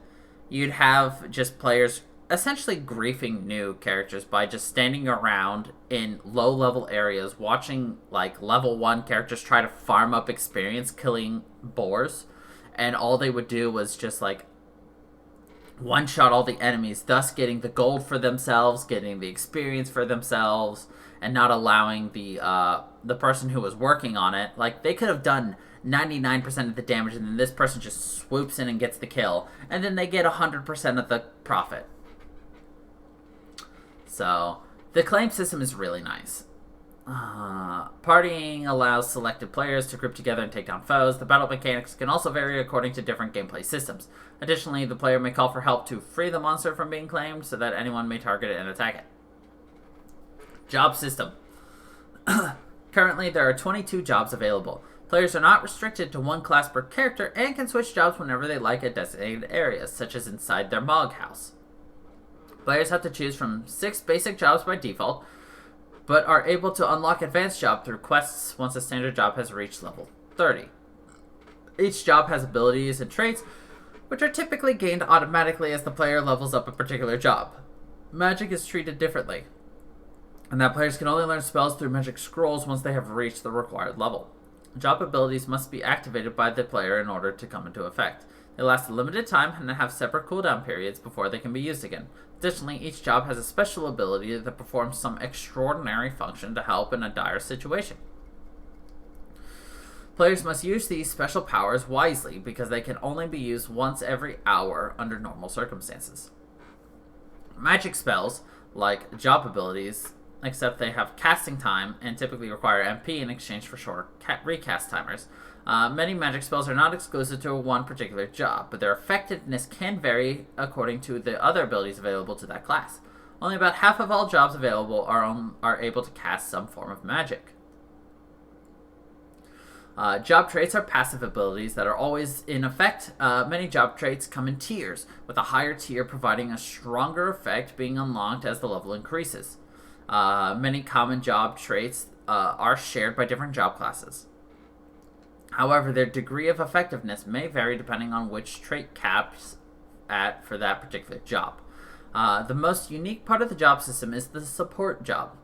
[SPEAKER 1] You'd have just players essentially griefing new characters by just standing around in low-level areas, watching like level 1 characters try to farm up experience killing boars, and all they would do was just like one-shot all the enemies, thus getting the gold for themselves, getting the experience for themselves, and not allowing the person who was working on it, like they could have done 99% of the damage, and then this person just swoops in and gets the kill, and then they get 100% of the profit. So, the claim system is really nice. Partying allows selected players to group together and take down foes. The battle mechanics can also vary according to different gameplay systems. Additionally, the player may call for help to free the monster from being claimed so that anyone may target it and attack it. Job system. Currently, there are 22 jobs available. Players are not restricted to one class per character and can switch jobs whenever they like at designated areas, such as inside their Mog house. Players have to choose from 6 basic jobs by default, but are able to unlock advanced job through quests once a standard job has reached level 30. Each job has abilities and traits, which are typically gained automatically as the player levels up a particular job. Magic is treated differently. and that players can only learn spells through magic scrolls once they have reached the required level. Job abilities must be activated by the player in order to come into effect. They last a limited time and have separate cooldown periods before they can be used again. Additionally, each job has a special ability that performs some extraordinary function to help in a dire situation. Players must use these special powers wisely because they can only be used once every hour under normal circumstances. Magic spells, like job abilities, except they have casting time and typically require MP in exchange for shorter recast timers. Many magic spells are not exclusive to one particular job, but their effectiveness can vary according to the other abilities available to that class. Only about half of all jobs available are able to cast some form of magic. Job traits are passive abilities that are always in effect. Many job traits come in tiers, with a higher tier providing a stronger effect being unlocked as the level increases. Many common job traits are shared by different job classes. However, their degree of effectiveness may vary depending on which trait caps at for that particular job. The most unique part of the job system is the support job.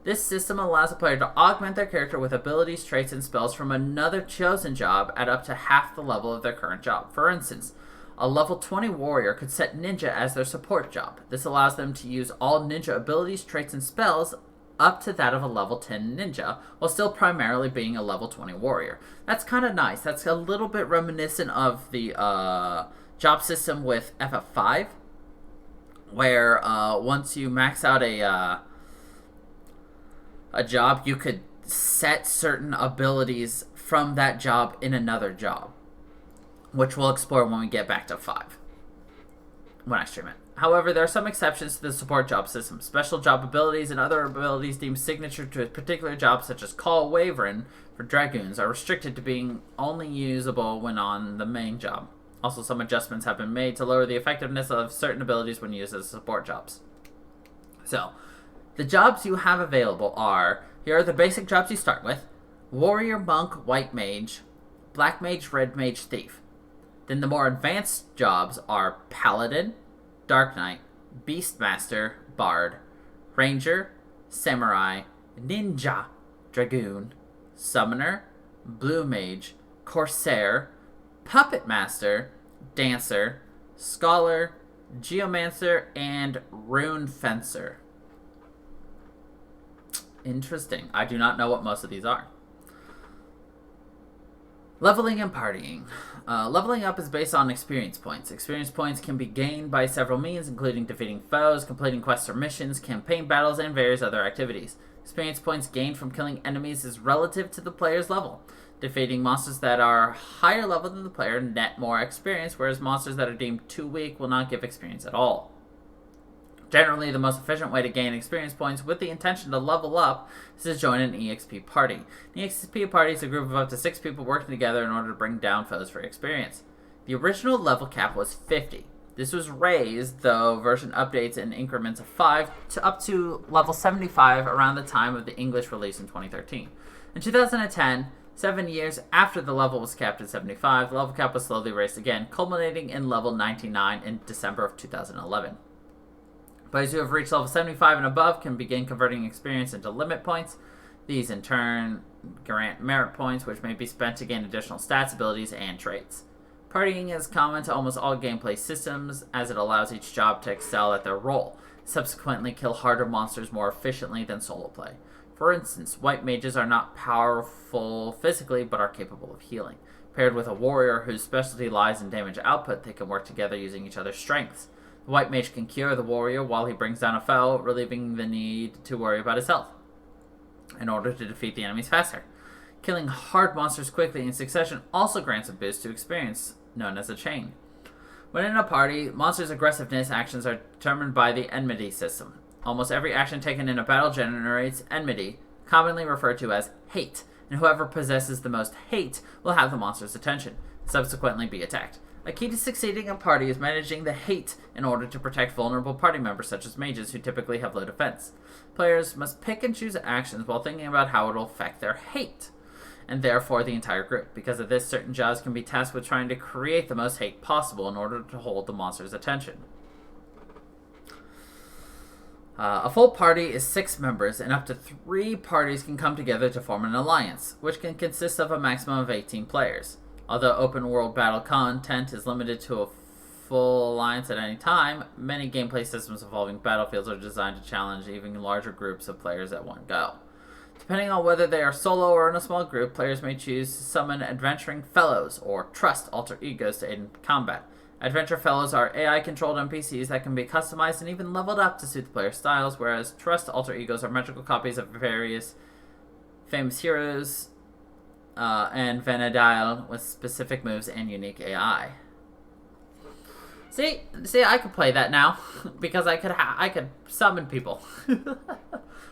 [SPEAKER 1] This system allows a player to augment their character with abilities, traits, and spells from another chosen job at up to half the level of their current job. For instance, a level 20 warrior could set ninja as their support job. This allows them to use all ninja abilities, traits, and spells up to that of a level 10 ninja, while still primarily being a level 20 warrior. That's kind of nice. That's a little bit reminiscent of the job system with FF5, where once you max out a job, you could set certain abilities from that job in another job, which we'll explore when we get back to 5, when I stream it. However, there are some exceptions to the support job system. Special job abilities and other abilities deemed signature to a particular job, such as Call Wyvern for Dragoons, are restricted to being only usable when on the main job. Also, some adjustments have been made to lower the effectiveness of certain abilities when used as support jobs. So, the jobs you have available are, here are the basic jobs you start with: Warrior, Monk, White Mage, Black Mage, Red Mage, Thief. Then the more advanced jobs are Paladin, Dark Knight, Beastmaster, Bard, Ranger, Samurai, Ninja, Dragoon, Summoner, Blue Mage, Corsair, Puppet Master, Dancer, Scholar, Geomancer, and Rune Fencer. Interesting. I do not know what most of these are. Leveling and partying. Leveling up is based on experience points. Experience points can be gained by several means, including defeating foes, completing quests or missions, campaign battles, and various other activities. Experience points gained from killing enemies is relative to the player's level. Defeating monsters that are higher level than the player net more experience, whereas monsters that are deemed too weak will not give experience at all. Generally, the most efficient way to gain experience points with the intention to level up is to join an EXP party. An EXP party is a group of up to 6 people working together in order to bring down foes for experience. The original level cap was 50. This was raised, though version updates in increments of 5 to up to level 75 around the time of the English release in 2013. In 2010, 7 years after the level was capped at 75, the level cap was slowly raised again, culminating in level 99 in December of 2011. Players who have reached level 75 and above can begin converting experience into limit points. These, in turn, grant merit points, which may be spent to gain additional stats, abilities, and traits. Partying is common to almost all gameplay systems, as it allows each job to excel at their role, subsequently kill harder monsters more efficiently than solo play. For instance, white mages are not powerful physically, but are capable of healing. Paired with a warrior whose specialty lies in damage output, they can work together using each other's strengths. The white mage can cure the warrior while he brings down a foe, relieving the need to worry about his health, in order to defeat the enemies faster. Killing hard monsters quickly in succession also grants a boost to experience, known as a chain. When in a party, monsters' aggressiveness actions are determined by the enmity system. Almost every action taken in a battle generates enmity, commonly referred to as hate, and whoever possesses the most hate will have the monster's attention, subsequently be attacked. A key to succeeding in party is managing the hate in order to protect vulnerable party members such as mages who typically have low defense. Players must pick and choose actions while thinking about how it will affect their hate, and therefore the entire group. Because of this, certain jobs can be tasked with trying to create the most hate possible in order to hold the monster's attention. A full party is 6 members, and up to 3 parties can come together to form an alliance, which can consist of a maximum of 18 players. Although open world battle content is limited to a full alliance at any time, many gameplay systems involving battlefields are designed to challenge even larger groups of players at one go. Depending on whether they are solo or in a small group, players may choose to summon adventuring fellows or trust alter egos to aid in combat. Adventure fellows are AI-controlled NPCs that can be customized and even leveled up to suit the player's styles, whereas trust alter egos are magical copies of various famous heroes and Vanadile with specific moves and unique AI. See, I could play that now because I could summon people.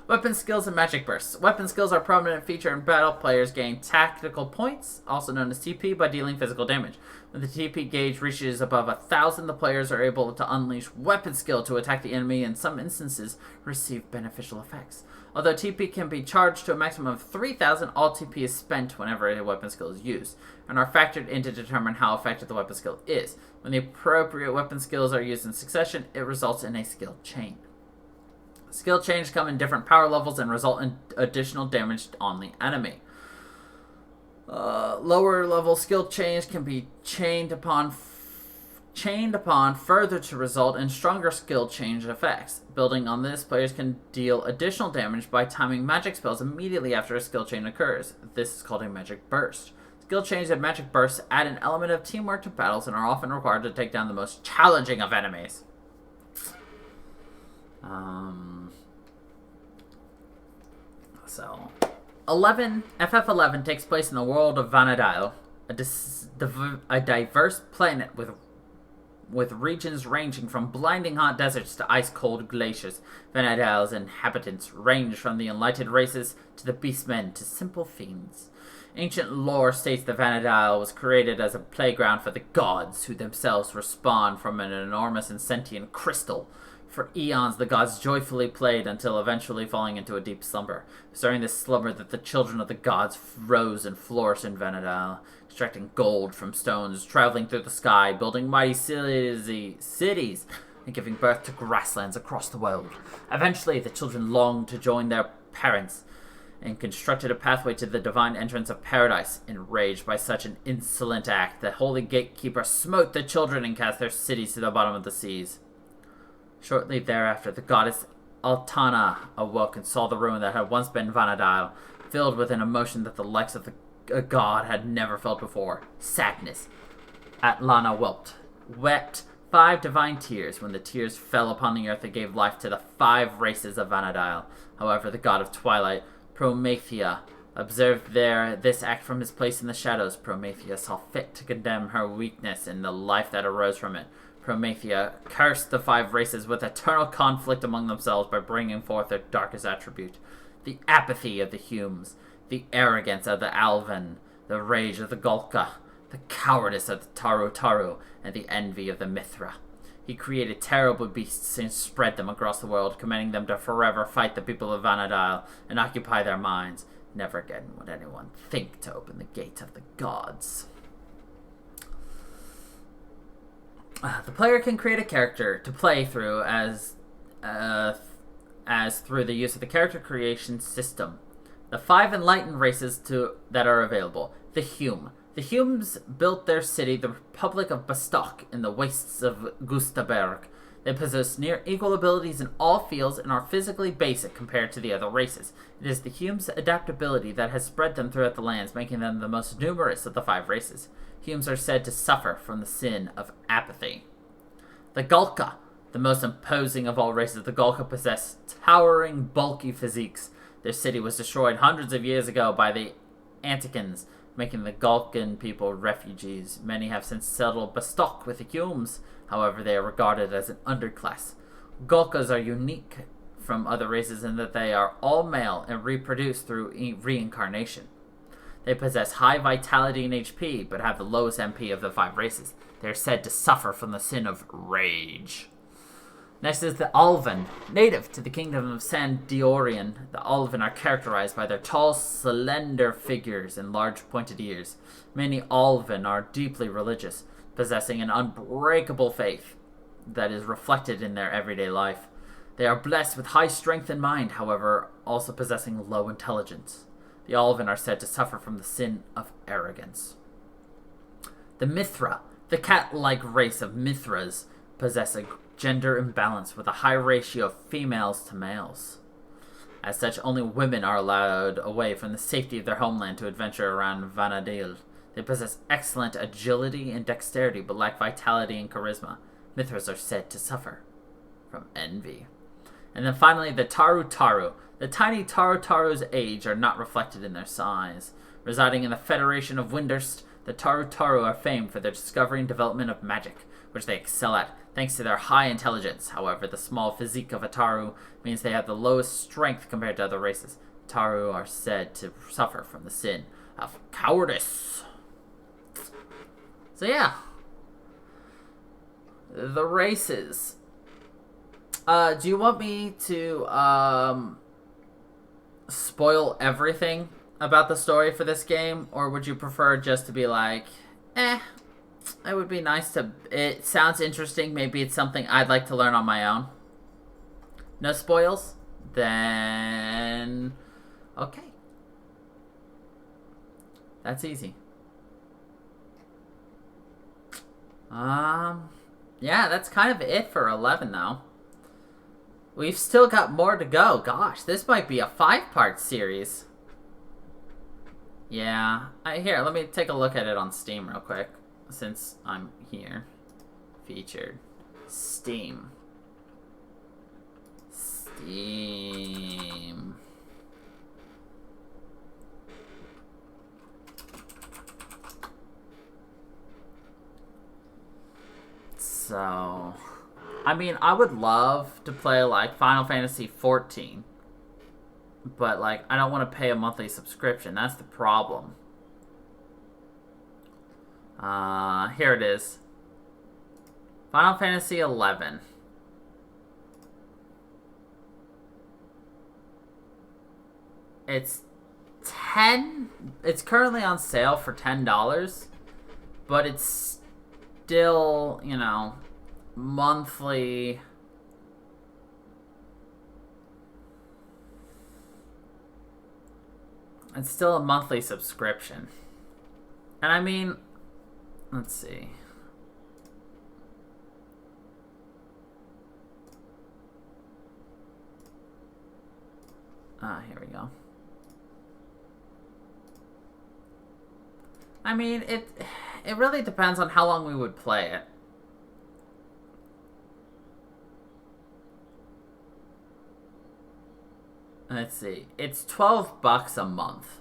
[SPEAKER 1] Weapon skills and magic bursts. Weapon skills are a prominent feature in battle. Players gain tactical points, also known as TP, by dealing physical damage. When the TP gauge reaches above 1,000, the players are able to unleash weapon skill to attack the enemy, and in some instances receive beneficial effects. Although TP can be charged to a maximum of 3,000, all TP is spent whenever a weapon skill is used, and are factored in to determine how effective the weapon skill is. When the appropriate weapon skills are used in succession, it results in a skill chain. Skill chains come in different power levels and result in additional damage on the enemy. Lower level skill chains can be chained upon further to result in stronger skill change effects. Building on this, players can deal additional damage by timing magic spells immediately after a skill chain occurs. This is called a magic burst. Skill chains and magic bursts add an element of teamwork to battles and are often required to take down the most challenging of enemies. FF11 takes place in the world of Vanadile, a diverse planet with regions ranging from blinding hot deserts to ice-cold glaciers. Vanadile's inhabitants range from the Enlightened Races to the Beastmen to simple fiends. Ancient lore states that Vanadile was created as a playground for the gods, who themselves were spawned from an enormous and sentient crystal. For eons, the gods joyfully played until eventually falling into a deep slumber. It was during this slumber that the children of the gods rose and flourished in Vanadile, extracting gold from stones, traveling through the sky, building mighty cities, and giving birth to grasslands across the world. Eventually, the children longed to join their parents and constructed a pathway to the divine entrance of paradise. Enraged by such an insolent act, the holy gatekeeper smote the children and cast their cities to the bottom of the seas. Shortly thereafter, the goddess Altana awoke and saw the ruin that had once been Vanadile, filled with an emotion that the likes of a god had never felt before: sadness. Atlana wept 5 divine tears. When the tears fell upon the earth, it gave life to the 5 races of Vanadile. However, the god of twilight, Promethea, observed this act from his place in the shadows. Promethea saw fit to condemn her weakness and the life that arose from it. Promethea cursed the 5 races with eternal conflict among themselves by bringing forth their darkest attribute: the apathy of the Humes, the arrogance of the Alvan, the rage of the Golka, the cowardice of the Tarutaru, and the envy of the Mithra. He created terrible beasts and spread them across the world, commanding them to forever fight the people of Vanadile and occupy their minds. Never again would anyone think to open the gate of the gods. The player can create a character to play through as through the use of the character creation system. The 5 enlightened races that are available. The Hume. The Humes built their city, the Republic of Bastok, in the wastes of Gustaberg. They possess near equal abilities in all fields and are physically basic compared to the other races. It is the Humes' adaptability that has spread them throughout the lands, making them the most numerous of the 5 races. Humes are said to suffer from the sin of apathy. The Golka, the most imposing of all races, the Golka possess towering, bulky physiques. Their city was destroyed hundreds of years ago by the Antikins, making the Golkan people refugees. Many have since settled Bastok with the Humes. However, they are regarded as an underclass. Golkas are unique from other races in that they are all male and reproduce through reincarnation. They possess high vitality and HP, but have the lowest MP of the 5 races. They are said to suffer from the sin of rage. Next is the Alvan. Native to the kingdom of Sandiorian, the Alvan are characterized by their tall, slender figures and large pointed ears. Many Alvan are deeply religious, possessing an unbreakable faith that is reflected in their everyday life. They are blessed with high strength and mind, however, also possessing low intelligence. The Alvin are said to suffer from the sin of arrogance. The Mithra, the cat-like race of Mithras, possess a gender imbalance with a high ratio of females to males. As such, only women are allowed away from the safety of their homeland to adventure around Vanadil. They possess excellent agility and dexterity, but lack vitality and charisma. Mithras are said to suffer from envy. And then finally, the Tarutaru. The tiny Tarutarus' age are not reflected in their size. Residing in the Federation of Windurst, the Tarutaru are famed for their discovery and development of magic, which they excel at, thanks to their high intelligence. However, the small physique of a Taru means they have the lowest strength compared to other races. Taru are said to suffer from the sin of cowardice. So yeah. The races. Do you want me to spoil everything about the story for this game? Or would you prefer just to be like, it would be nice to... It sounds interesting. Maybe it's something I'd like to learn on my own. No spoils? Then... okay. That's easy. Yeah, that's kind of it for 11, though. We've still got more to go. Gosh, this might be a 5-part series. Yeah. Here, let me take a look at it on Steam real quick, since I'm here. Featured. Steam. So, I mean, I would love to play, like, Final Fantasy XIV. But, like, I don't want to pay a monthly subscription. That's the problem. Here it is. Final Fantasy XI. It's currently on sale for $10. But it's still, you know, monthly. It's still a monthly subscription. And I mean, let's see. Here we go. I mean, it really depends on how long we would play it. Let's see. It's $12 a month.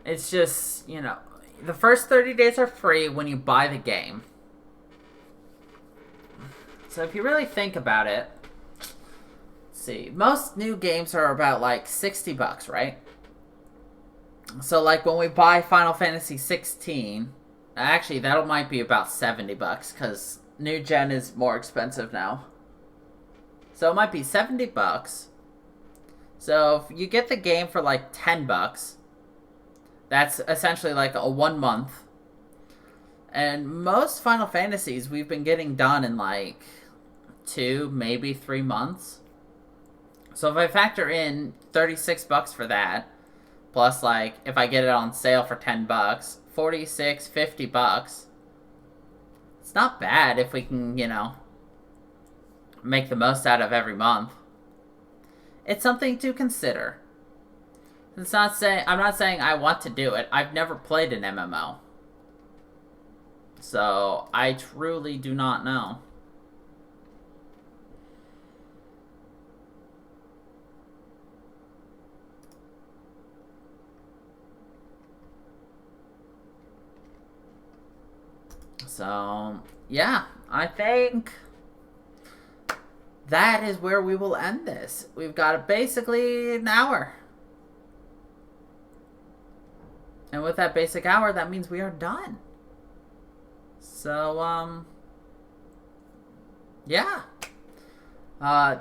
[SPEAKER 1] It's just, you know, the first 30 days are free when you buy the game. So if you really think about it, see, most new games are about like $60, right? So like when we buy Final Fantasy 16, actually that might be about $70 because new gen is more expensive now. So it might be $70. So if you get the game for like $10, that's essentially like a 1 month. And most Final Fantasies we've been getting done in like 2, maybe 3 months. So if I factor in $36 for that, plus like if I get it on sale for $10, $46, $50, it's not bad if we can, you know, make the most out of every month. It's something to consider. I'm not saying I want to do it. I've never played an MMO. So I truly do not know. So, yeah, I think that is where we will end this. We've got basically an hour. And with that basic hour, that means we are done. So, yeah.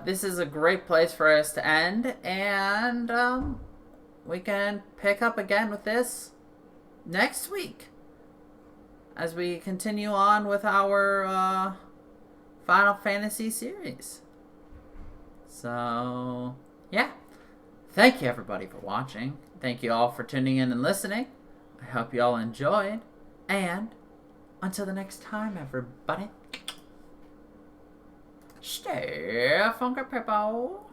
[SPEAKER 1] this is a great place for us to end, and we can pick up again with this next week as we continue on with our Final Fantasy series. So, yeah. Thank you, everybody, for watching. Thank you all for tuning in and listening. I hope you all enjoyed. And until the next time, everybody, stay funky, people.